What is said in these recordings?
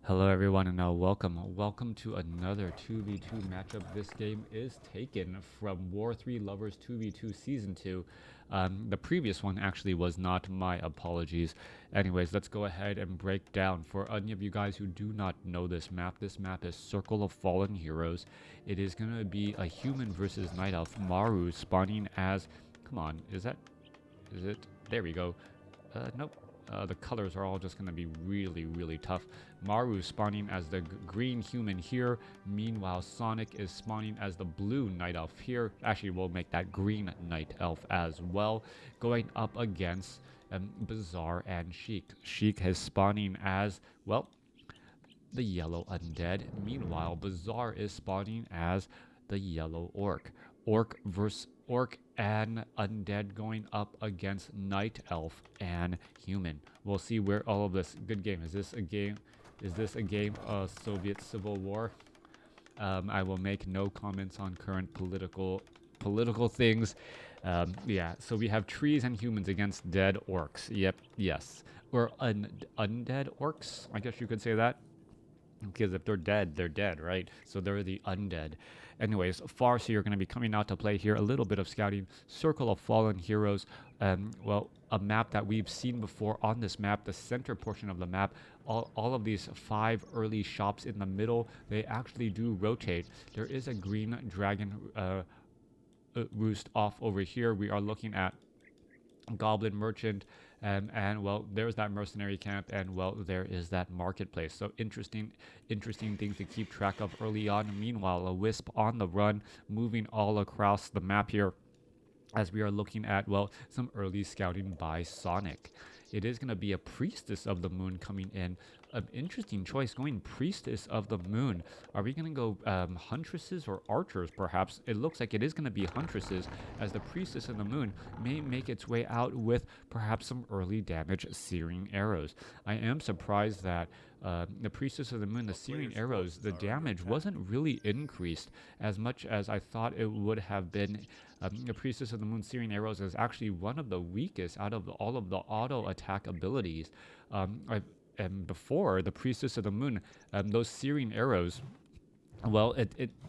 Hello everyone and welcome to another 2v2 matchup. This game is taken from War 3 Lovers 2v2 Season 2. The previous one actually was not, my apologies. Anyways, let's go ahead and break down. For any of you guys who do not know this map is Circle of Fallen Heroes. It is going to be a human versus night elf. Maru spawning as, come on, is it? There we go. Nope. The colors are all just going to be really tough. Maru spawning as the green human here. Meanwhile, Sonik is spawning as the blue night elf here. Actually, we'll make that green night elf as well. Going up against Bizzare and Sheik. Sheik is spawning as, well, the yellow undead. Meanwhile, Bizzare is spawning as the yellow orc. Orc versus orc and undead going up against night elf and human. We'll see where all of this good game. Is this a game of Soviet Civil War? I will make no comments on current political things. Yeah, so we have trees and humans against dead orcs. Yep, yes. Or undead orcs, I guess you could say that. Because if they're dead, right? So they're the undead. Anyways, Farsi are going to be coming out to play here. A little bit of scouting. Circle of Fallen Heroes. Well, a map that we've seen before on this map. The center portion of the map. All of these 5 early shops in the middle, they actually do rotate. There is a green dragon roost off over here. We are looking at Goblin Merchant, and well, there's that mercenary camp, and well, there is that marketplace. So interesting things to keep track of early on. Meanwhile, a wisp on the run, moving all across the map here, as we are looking at, well, some early scouting by Sonik. It is going to be a Priestess of the Moon coming in. An interesting choice, going Priestess of the Moon. Are we going to go Huntresses or Archers, perhaps? It looks like it is going to be Huntresses, as the Priestess of the Moon may make its way out with perhaps some early damage Searing Arrows. I am surprised that the Priestess of the Moon, the Searing Arrows, the damage wasn't really increased as much as I thought it would have been. The Priestess of the Moon Searing Arrows is actually one of the weakest out of all of the auto attack abilities. And before the Priestess of the Moon, those Searing Arrows, well,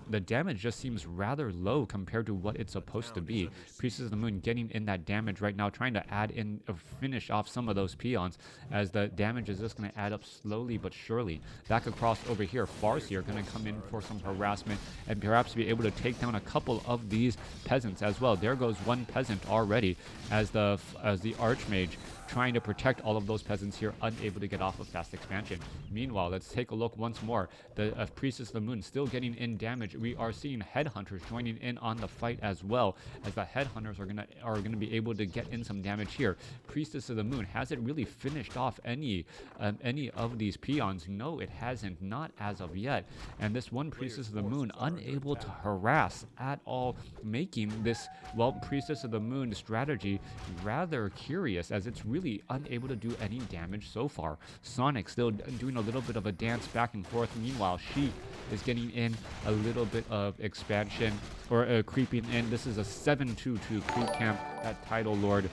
the damage just seems rather low compared to what it's supposed to be. Priestess of the Moon getting in that damage right now, trying to add in, finish off some of those peons, as the damage is just going to add up slowly but surely. Back across over here, Farsi are going to come in for some harassment and perhaps be able to take down a couple of these peasants as well. There goes one peasant already, as the Archmage trying to protect all of those peasants here, unable to get off of fast expansion. Meanwhile, let's take a look once more. The Priestess of the Moon still getting in damage. We are seeing headhunters joining in on the fight as well, as the headhunters are gonna be able to get in some damage here. Priestess of the Moon, has it really finished off any of these peons? No, it hasn't, not as of yet. And this one Priestess of the Moon unable to harass at all, making this, well, Priestess of the Moon strategy rather curious, as it's really unable to do any damage so far. Sonik still doing a little bit of a dance back and forth. Meanwhile, Sheik is getting in a little bit of expansion, or creeping in. This is a 7-2-2 creep camp. That Tidal Lord,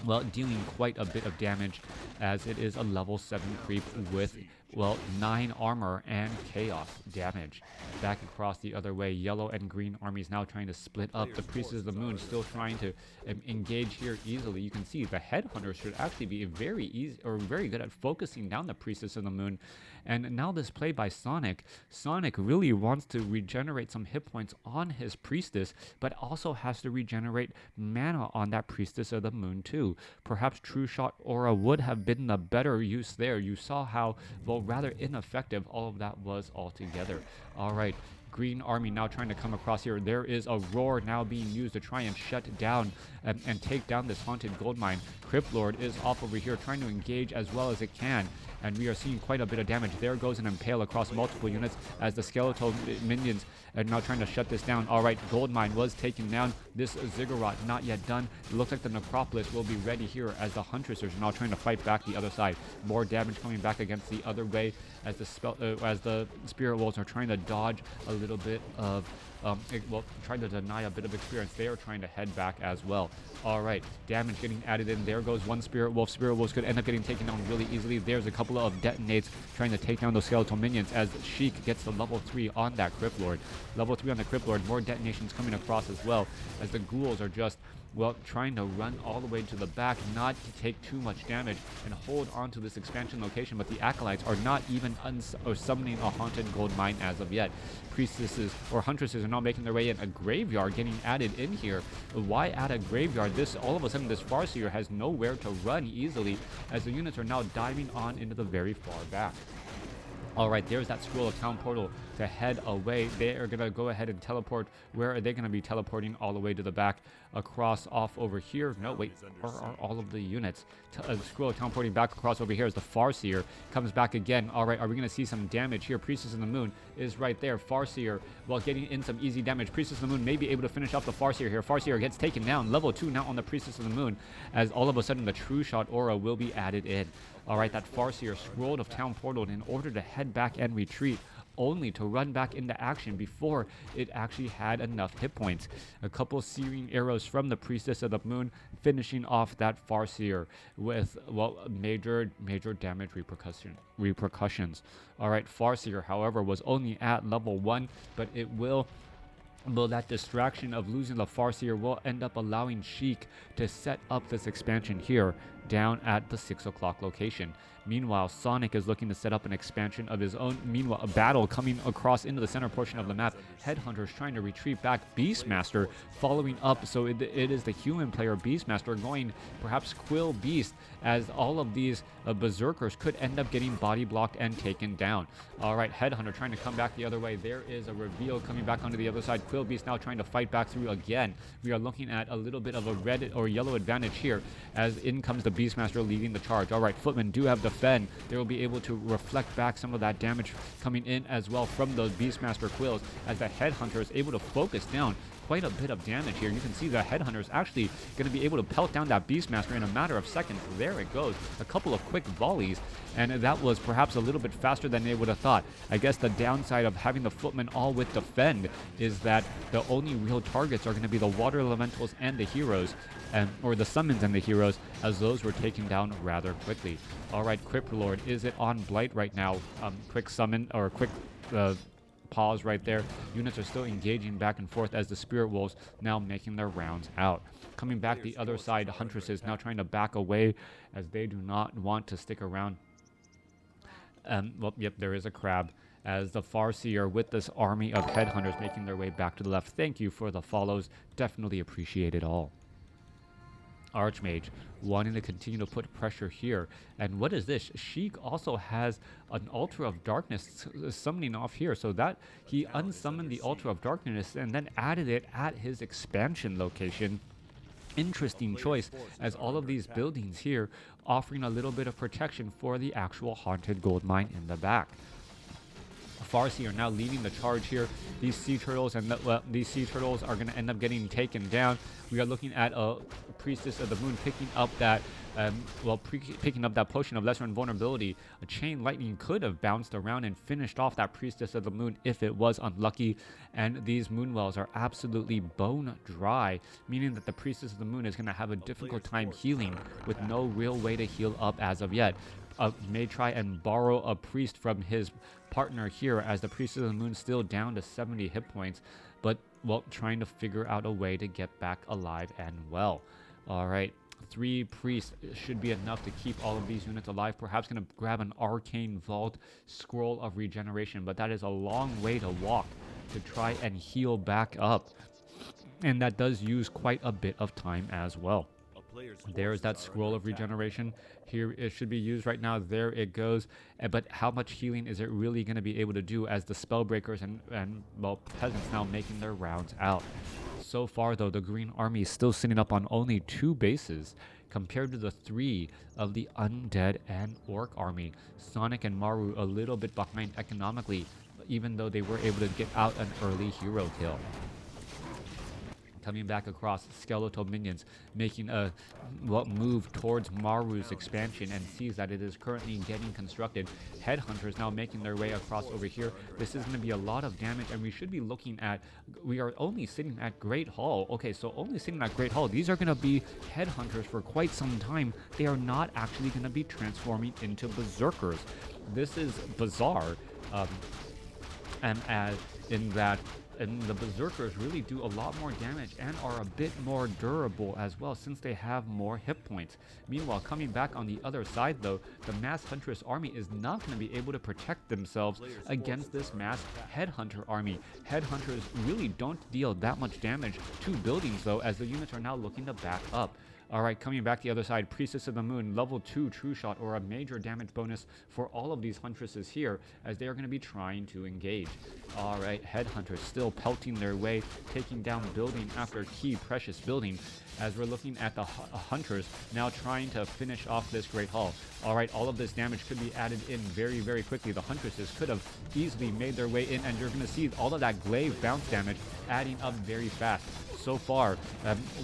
well, dealing quite a bit of damage, as it is a level 7 creep with, well, 9 armor and chaos damage. Back across the other way, yellow and green armies now trying to split up. The Priestess of the Moon still trying to engage here easily. You can see the headhunters should actually be very good at focusing down the Priestess of the Moon. And now this play by Sonik. Sonik really wants to regenerate some hit points on his Priestess, but also has to regenerate mana on that Priestess of the Moon too. Perhaps True Shot Aura would have been the better use there. You saw how, well, rather ineffective all of that was altogether. All right, green army now trying to come across here. There is a roar now being used to try and shut down and take down this haunted gold mine. Crypt Lord is off over here trying to engage as well as it can, and we are seeing quite a bit of damage. There goes an impale across multiple units, as the skeletal minions are now trying to shut this down. All right, gold mine was taken down. This ziggurat not yet done. It looks like the necropolis will be ready here, as the huntresses are now trying to fight back the other side. More damage coming back against the other way, as the spirit wolves are trying to dodge a little bit of well, trying to deny a bit of experience. They are trying to head back as well. All right, damage getting added in. There goes one Spirit Wolf. Spirit Wolves could end up getting taken down really easily. There's a couple of detonates trying to take down those skeletal minions as Sheik gets to level 3 on that Crypt Lord. Level 3 on the Crypt Lord. More detonations coming across as well as the ghouls are just, well, trying to run all the way to the back, not to take too much damage and hold on to this expansion location. But the Acolytes are not even summoning a haunted gold mine as of yet. Priestesses or huntresses are now making their way in. A graveyard getting added in here. Why add a graveyard? This, all of a sudden, this Farseer has nowhere to run easily as the units are now diving on into the very far back. All right, there's that Scroll of Town Portal to head away. They are going to go ahead and teleport. Where are they going to be teleporting? All the way to the back, across off over here. No, wait, where are all of the units? Scroll of Town porting back across over here as the Farseer comes back again. All right, are we going to see some damage here? Priestess of the Moon is right there. Farseer, well, getting in some easy damage. Priestess of the Moon may be able to finish off the Farseer here. Farseer gets taken down. Level 2 now on the Priestess of the Moon as all of a sudden the True Shot aura will be added in. All right, that Farseer Scroll of Town portaled in order to head back and retreat, only to run back into action before it actually had enough hit points. A couple searing arrows from the Priestess of the Moon, finishing off that Farseer with, well, major damage repercussions. All right, Farseer, however, was only at level 1, but it will... Well, that distraction of losing the Farseer will end up allowing Sheik to set up this expansion here down at the 6 o'clock location. Meanwhile, Sonik is looking to set up an expansion of his own. Meanwhile, a battle coming across into the center portion of the map. Headhunters trying to retreat back. Beastmaster following up. So it is the human player Beastmaster going perhaps Quill Beast, as all of these berserkers could end up getting body blocked and taken down. All right, Headhunter trying to come back the other way. There is a reveal coming back onto the other side. Quill Beast now trying to fight back through again. We are looking at a little bit of a red or yellow advantage here as in comes the Beastmaster leading the charge. All right, Footmen do have defend. They will be able to reflect back some of that damage coming in as well from those Beastmaster Quills as the Headhunter is able to focus down quite a bit of damage here. You can see the Headhunter is actually going to be able to pelt down that Beastmaster in a matter of seconds. There it goes. A couple of quick volleys, and that was perhaps a little bit faster than they would have thought. I guess the downside of having the Footmen all with defend is that the only real targets are going to be the Water Elementals and the heroes, or the summons and the heroes, as those were taken down rather quickly. All right, Crypt Lord, is it on Blight right now? Quick summon, or quick pause right there. Units are still engaging back and forth as the Spirit Wolves now making their rounds out. Coming back the other side, Huntresses now trying to back away as they do not want to stick around. Well, yep, there is a crab as the Farseer with this army of Headhunters making their way back to the left. Thank you for the follows. Definitely appreciate it all. Archmage wanting to continue to put pressure here. And what is this? Sheik also has an Altar of Darkness summoning off here, so that he unsummoned the Altar of Darkness and then added it at his expansion location. Interesting choice, as all of these buildings here offering a little bit of protection for the actual haunted gold mine in the back. Farseer are now leading the charge here. These sea turtles and these sea turtles are going to end up getting taken down. We are looking at a Priestess of the Moon picking up that, picking up that potion of lesser invulnerability. A chain lightning could have bounced around and finished off that Priestess of the Moon if it was unlucky. And these moonwells are absolutely bone dry, meaning that the Priestess of the Moon is going to have a difficult time healing with no real way to heal up as of yet. May try and borrow a priest from his partner here, as the Priestess of the Moon still down to 70 hit points, but, well, trying to figure out a way to get back alive and well. All right, 3 priests should be enough to keep all of these units alive. Perhaps going to grab an Arcane Vault Scroll of Regeneration, but that is a long way to walk to try and heal back up, and that does use quite a bit of time as well. There's that Scroll of Regeneration. Here it should be used right now. There it goes. But how much healing is it really going to be able to do as the Spellbreakers and well, peasants now making their rounds out? So far, though, the Green Army is still sitting up on only 2 bases compared to the 3 of the Undead and Orc Army. Sonik and Maru a little bit behind economically, even though they were able to get out an early hero kill. Coming back across, skeletal minions making a move towards Maru's expansion, and sees that it is currently getting constructed. Headhunters now making their way across over here. This is going to be a lot of damage, and we should be looking at, we are only sitting at Great Hall. Okay, so only sitting at Great Hall. These are going to be headhunters for quite some time. They are not actually going to be transforming into berserkers. This is bizarre. And as in that, and the berserkers really do a lot more damage and are a bit more durable as well, since they have more hit points. Meanwhile, coming back on the other side though, the mass huntress army is not going to be able to protect themselves against this mass headhunter army. Headhunters really don't deal that much damage to buildings though, as the units are now looking to back up. Alright, coming back the other side, Priestess of the Moon, level 2 True Shot, or a major damage bonus for all of these huntresses here, as they are going to be trying to engage. Alright, Headhunters still pelting their way, taking down building after key precious building, as we're looking at the hunters now trying to finish off this Great Hall. Alright, all of this damage could be added in very, very quickly. The huntresses could have easily made their way in, and you're going to see all of that glaive bounce damage adding up very fast. So far,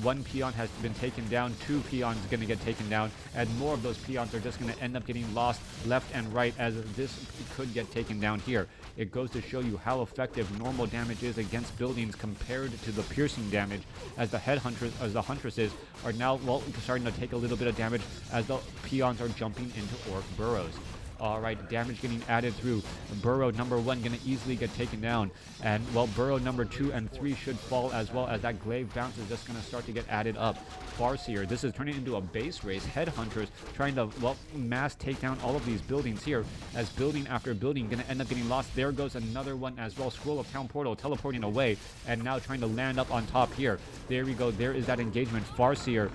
one peon has been taken down, 2 peons going to get taken down, and more of those peons are just going to end up getting lost left and right, as this could get taken down here. It goes to show you how effective normal damage is against buildings compared to the piercing damage, as the huntresses are now, well, starting to take a little bit of damage as the peons are jumping into orc burrows. Alright, damage getting added through. Burrow number 1 going to easily get taken down. And, well, burrow number 2 and 3 should fall as well, as that glaive bounce is just going to start to get added up. Farseer, this is turning into a base race. Headhunters trying to, well, mass take down all of these buildings here, as building after building going to end up getting lost. There goes another one as well. Scroll of Town Portal teleporting away, and now trying to land up on top here. There we go. There is that engagement. Farseer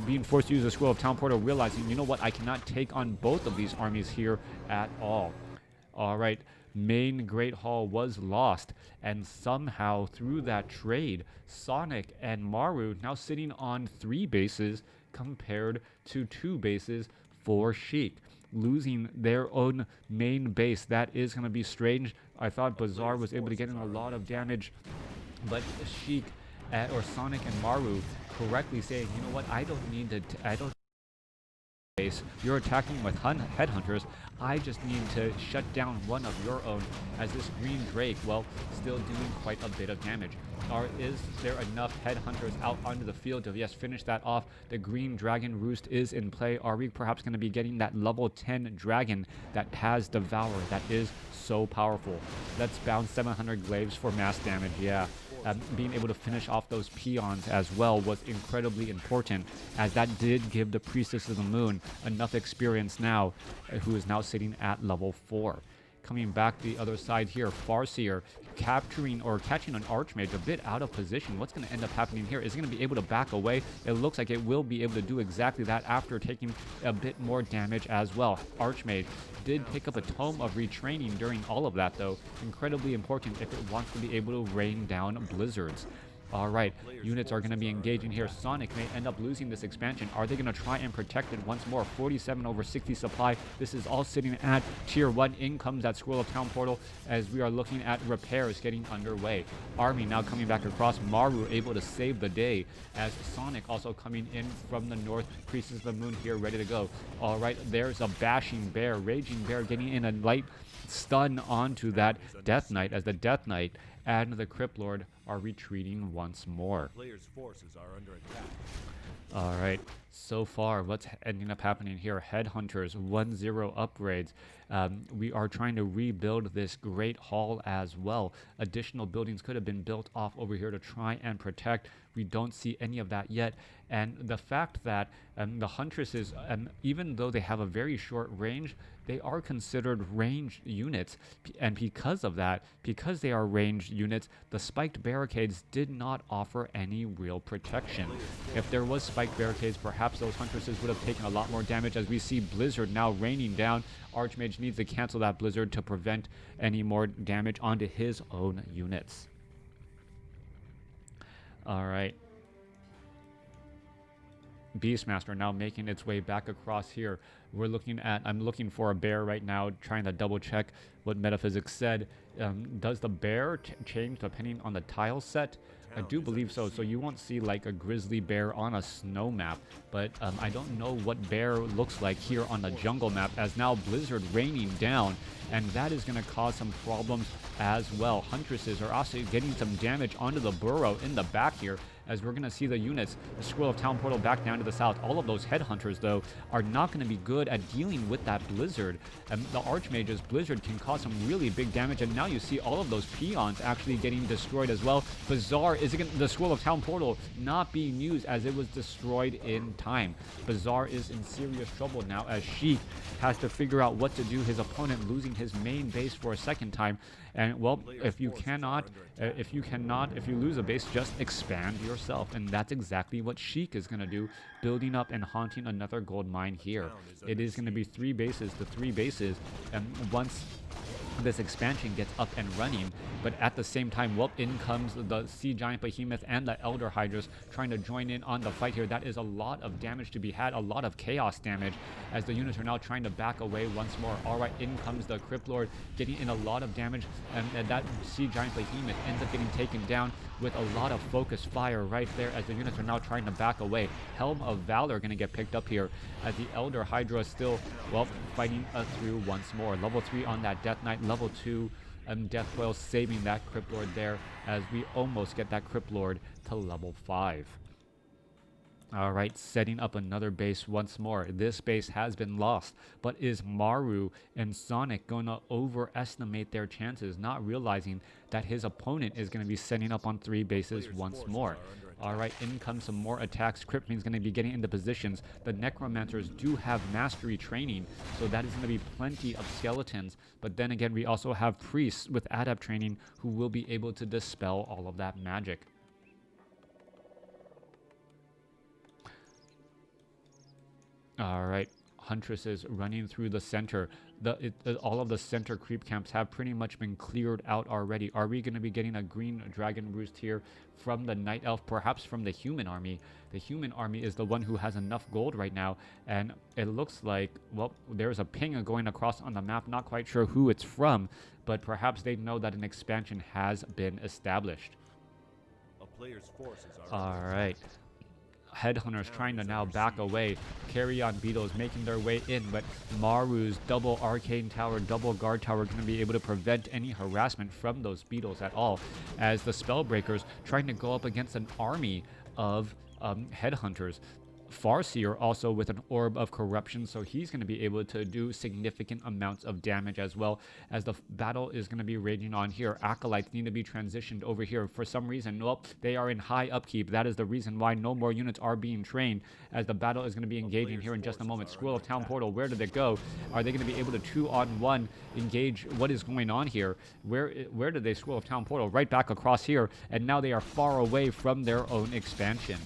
being forced to use the Scroll of Town Portal, realizing, you know what, I cannot take on both of these armies here at all. Alright, main Great Hall was lost, and somehow through that trade, Sonik and Maru now sitting on 3 bases compared to 2 bases for Sheik, losing their own main base. That is going to be strange. I thought Bizzare was able to get in a lot of damage, but Sheik or Sonik and Maru correctly saying, you know what, I don't need to, you're attacking with headhunters. I just need to shut down one of your own, as this green drake, well, still doing quite a bit of damage. Is there enough headhunters out onto the field to, yes, finish that off? The green dragon roost is in play. Are we perhaps going to be getting that level 10 dragon that has Devour, that is so powerful? Let's bounce 700 glaives for mass damage, yeah. Being able to finish off those peons as well was incredibly important, as that did give the Priestess of the Moon enough experience now, who is now sitting at level 4. Coming back the other side here, Farseer capturing or catching an Archmage a bit out of position. What's going to end up happening here? Is it going to be able to back away? It looks like it will be able to do exactly that after taking a bit more damage as well. Archmage did pick up a Tome of Retraining during all of that though. Incredibly important if it wants to be able to rain down blizzards. Alright, units are going to be engaging here. Sonik may end up losing this expansion. Are they going to try and protect it once more? 47 over 60 supply. This is all sitting at tier 1. In comes that Scroll of Town Portal, as we are looking at repairs getting underway. Army now coming back across. Maru able to save the day, as Sonik also coming in from the north. Priestess of the Moon here ready to go. Alright, there's a Bashing Bear. Raging Bear getting in a light stun onto that Death Knight, as the Death Knight and the Crypt Lord are retreating once more. Players' forces are under attack. Alright, so far what's ending up happening here? Headhunters 1-0 upgrades. We are trying to rebuild this Great Hall as well. Additional buildings could have been built off over here to try and protect. We don't see any of that yet. And the fact that the Huntresses, even though they have a very short range, they are considered ranged units. And because of that, because they are ranged units, the spiked barricades did not offer any real protection. If there was spiked barricades, perhaps those Huntresses would have taken a lot more damage, as we see Blizzard now raining down. Archmage needs to cancel that Blizzard to prevent any more damage onto his own units. Alright. Beastmaster now making its way back across here. We're looking at, I'm looking for a bear right now, trying to double check what Metaphysics said. Does the bear change depending on the tile set? I do believe so. So you won't see like a grizzly bear on a snow map, but I don't know what bear looks like here on the jungle map, as now blizzard raining down, and that is going to cause some problems as well. Huntresses are also getting some damage onto the burrow in the back here, as we're going to see the units, the Scroll of Town Portal back down to the south. All of those headhunters, though, are not going to be good at dealing with that blizzard. And the Archmage's blizzard can cause some really big damage, and now you see all of those peons actually getting destroyed as well. Bizzare is again the Scroll of Town Portal not being used, as it was destroyed in time. Bizzare is in serious trouble now, as Sheik has to figure out what to do. His opponent losing his main base for a second time. And well, if you lose a base, just expand yourself, and that's exactly what Sheik is going to do, building up and haunting another gold mine here. It is going to be three bases, and once this expansion gets up and running, but at the same time, well, in comes the Sea Giant Behemoth and the Elder Hydras trying to join in on the fight here. That is a lot of damage to be had, a lot of chaos damage, as the units are now trying to back away once more. All right, in comes the Crypt Lord, getting in a lot of damage, and that Sea Giant Behemoth ends up getting taken down with a lot of focused fire right there, as the units are now trying to back away. Helm of Valor going to get picked up here, as the Elder Hydra still, well, fighting through once more. Level 3 on that Death Knight, level 2 Death Whale saving that Crypt Lord there, as we almost get that Crypt Lord to level 5. All right, setting up another base once more. This base has been lost, but is Maru and Sonik going to overestimate their chances, not realizing that his opponent is going to be setting up on 3 bases once more? All right, in comes some more attacks. Cryptman's going to be getting into positions. The Necromancers do have mastery training, so that is going to be plenty of skeletons. But then again, we also have priests with adept training who will be able to dispel all of that magic. All right, Huntresses running through the center. All of the center creep camps have pretty much been cleared out already. Are we going to be getting a green dragon roost here from the Night Elf, perhaps from the human army? The human army is the one who has enough gold right now, and it looks like, well, there's a ping going across on the map. Not quite sure who it's from, but perhaps they know that an expansion has been established. All right. Headhunters trying to now back away. Carrion Beetles making their way in, but Maru's double Arcane Tower, double Guard Tower going to be able to prevent any harassment from those beetles at all, as the Spellbreakers trying to go up against an army of Headhunters. Farseer also with an Orb of Corruption, so he's going to be able to do significant amounts of damage as well, as the battle is going to be raging on here. Acolytes need to be transitioned over here. For some reason, well, they are in high upkeep. That is the reason why no more units are being trained, as the battle is going to be engaging here in just a moment. Scroll of Town Portal, where did it go? Are they going to be able to 2-on-1 engage? What is going on here? Where did they Scroll of Town Portal? Right back across here, and now they are far away from their own expansion.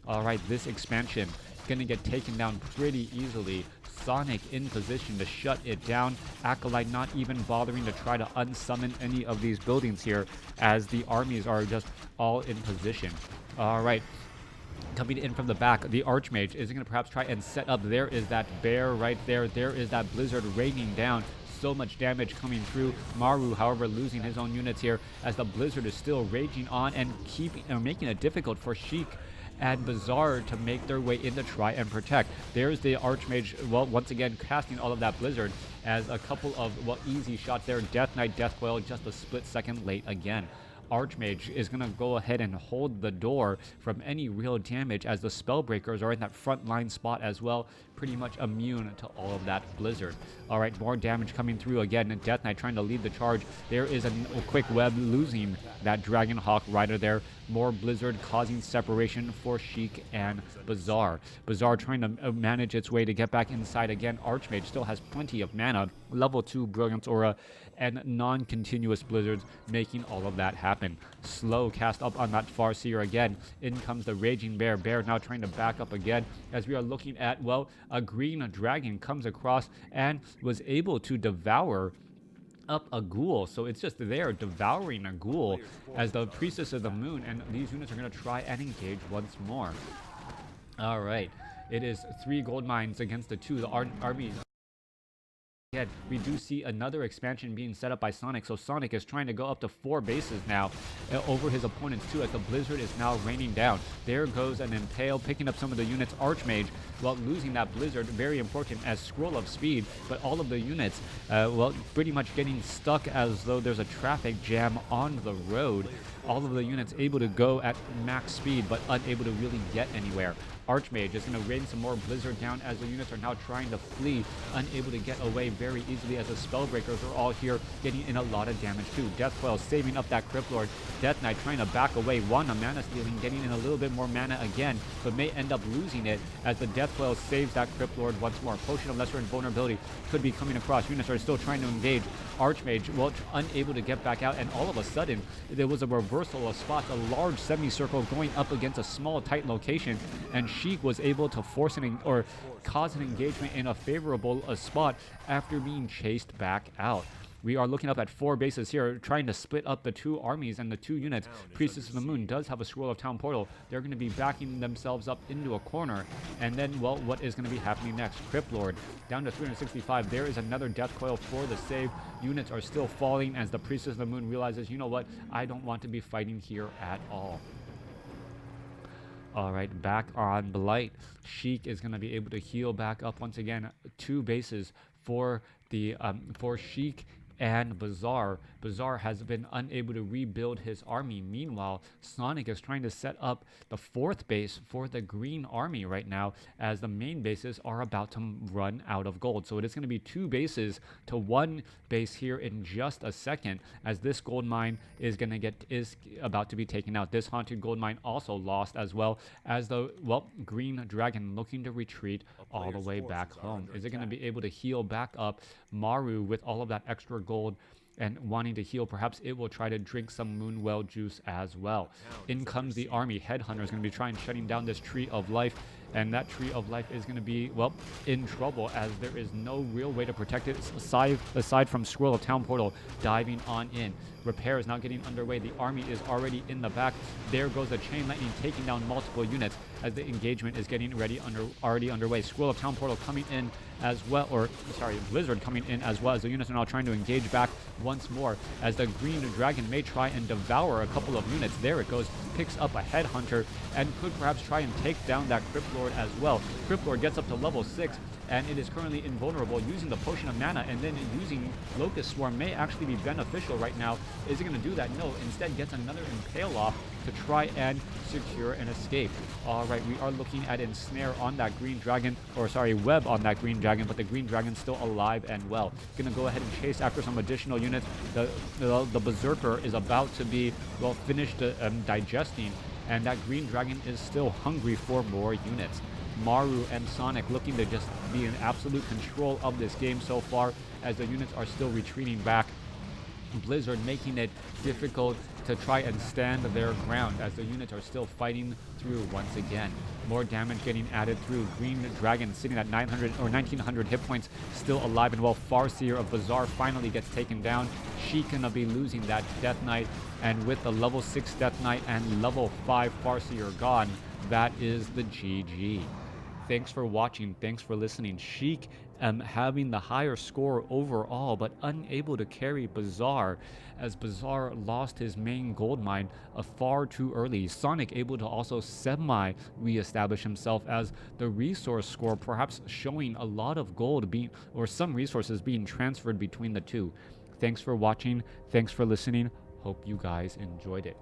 All right, this expansion going to get taken down pretty easily. Sonik in position to shut it down. Acolyte not even bothering to try to unsummon any of these buildings here, as the armies are just all in position. All right. Coming in from the back, the Archmage is going to perhaps try and set up. There is that bear right there. There is that blizzard raining down. So much damage coming through. Maru, however, losing his own units here, as the blizzard is still raging on and making it difficult for Sheik and Bizzare to make their way in to try and protect. There's the Archmage, well, once again, casting all of that blizzard, as a couple of, well, easy shots there. Death Knight, Death Coil, just a split second late again. Archmage is going to go ahead and hold the door from any real damage, as the Spellbreakers are in that front line spot as well, pretty much immune to all of that blizzard. All right, more damage coming through again, and Death Knight trying to lead the charge. There is a quick web, losing that Dragonhawk Rider there. More blizzard causing separation for Sheik and Bizzare. Bizzare trying to manage its way to get back inside again. Archmage still has plenty of mana, level 2 Brilliance Aura, and non-continuous blizzards making all of that happen. Slow cast up on that Farseer again. In comes the Raging Bear. Bear now trying to back up again, as we are looking at, well, a green dragon comes across and was able to devour up a ghoul. So it's just there devouring a ghoul, as the Priestess of the Moon, and these units are going to try and engage once more. All right, it is 3 gold mines against the 2. The armies Yet we do see another expansion being set up by Sonic, so Sonic is trying to go up to 4 bases now over his opponents too, as the Blizzard is now raining down. There goes an Impale, picking up some of the units. Archmage, well, losing that Blizzard, very important as Scroll of Speed, but all of the units, well, pretty much getting stuck as though there's a traffic jam on the road. All of the units able to go at max speed, but unable to really get anywhere. Archmage is going to rain some more Blizzard down as the units are now trying to flee, unable to get away very easily as the Spellbreakers are all here getting in a lot of damage too. Deathcoil saving up that Crypt Lord. Death Knight trying to back away. Wanda mana stealing, getting in a little bit more mana again, but may end up losing it as the Deathcoil saves that Crypt Lord once more. Potion of Lesser Invulnerability could be coming across. Units are still trying to engage. Archmage, well, unable to get back out, and all of a sudden there was a reversal of spots, a large semicircle going up against a small tight location, and Sheik was able to force or cause an engagement in a favorable spot after being chased back out. We are looking up at 4 bases here, trying to split up the 2 armies and the 2 units. Priestess of the Moon does have a Scroll of Town Portal. They're going to be backing themselves up into a corner. And then, well, what is going to be happening next? Crypt Lord down to 365. There is another Death Coil for the save. Units are still falling as the Priestess of the Moon realizes, you know what, I don't want to be fighting here at all. All right, back on Blight. Sheik is going to be able to heal back up once again. 2 bases for the for Sheik and Bizzare. Bizzare has been unable to rebuild his army. Meanwhile, Sonic is trying to set up the 4th base for the green army right now, as the main bases are about to run out of gold. So it is going to be 2 bases to 1 base here in just a second, as this gold mine is about to be taken out. This haunted gold mine also lost, as well as the, well, green dragon looking to retreat all the way back home. Is it going to be able to heal back up Maru with all of that extra gold and wanting to heal? Perhaps it will try to drink some Moonwell juice as well. In comes the army. Headhunter is going to be trying shutting down this Tree of Life, and that Tree of Life is going to be, well, in trouble, as there is no real way to protect it aside from Scroll of Town Portal diving on in. Repair is now getting underway. The army is already in the back. There goes the Chain Lightning taking down multiple units as the engagement is getting already underway. Scroll of Town Portal coming in as well, or sorry, Blizzard coming in as well, as the units are now trying to engage back once more, as the green dragon may try and devour a couple of units. There it goes, picks up a Headhunter, and could perhaps try and take down that Crypt Lord as well. Crypt Lord gets up to level 6, and it is currently invulnerable. Using the Potion of Mana and then using Locust Swarm may actually be beneficial right now. Is it going to do that? No, instead gets another Impale off to try and secure an escape. All right, we are looking at Ensnare on that green dragon, or sorry, Web on that green dragon, but the green dragon's still alive and well. Gonna go ahead and chase after some additional units. The Berserker is about to be, well, finished digesting, and that green dragon is still hungry for more units. Maru and Sonic looking to just be in absolute control of this game so far, as the units are still retreating back. Blizzard making it difficult to try and stand their ground, as the units are still fighting through once again. More damage getting added through. Green Dragon sitting at 900 or 1900 hit points, still alive and well. Farseer of Bizzare finally gets taken down. Sheik gonna be losing that Death Knight, and with the level 6 Death Knight and level 5 Farseer gone, that is the GG. Thanks for watching. Thanks for listening. Sheik having the higher score overall, but unable to carry Bizzare, as Bizzare lost his main gold mine far too early. Sonic able to also re-establish himself, as the resource score perhaps showing a lot of gold being, or some resources being transferred between the two. Thanks for watching. Thanks for listening. Hope you guys enjoyed it.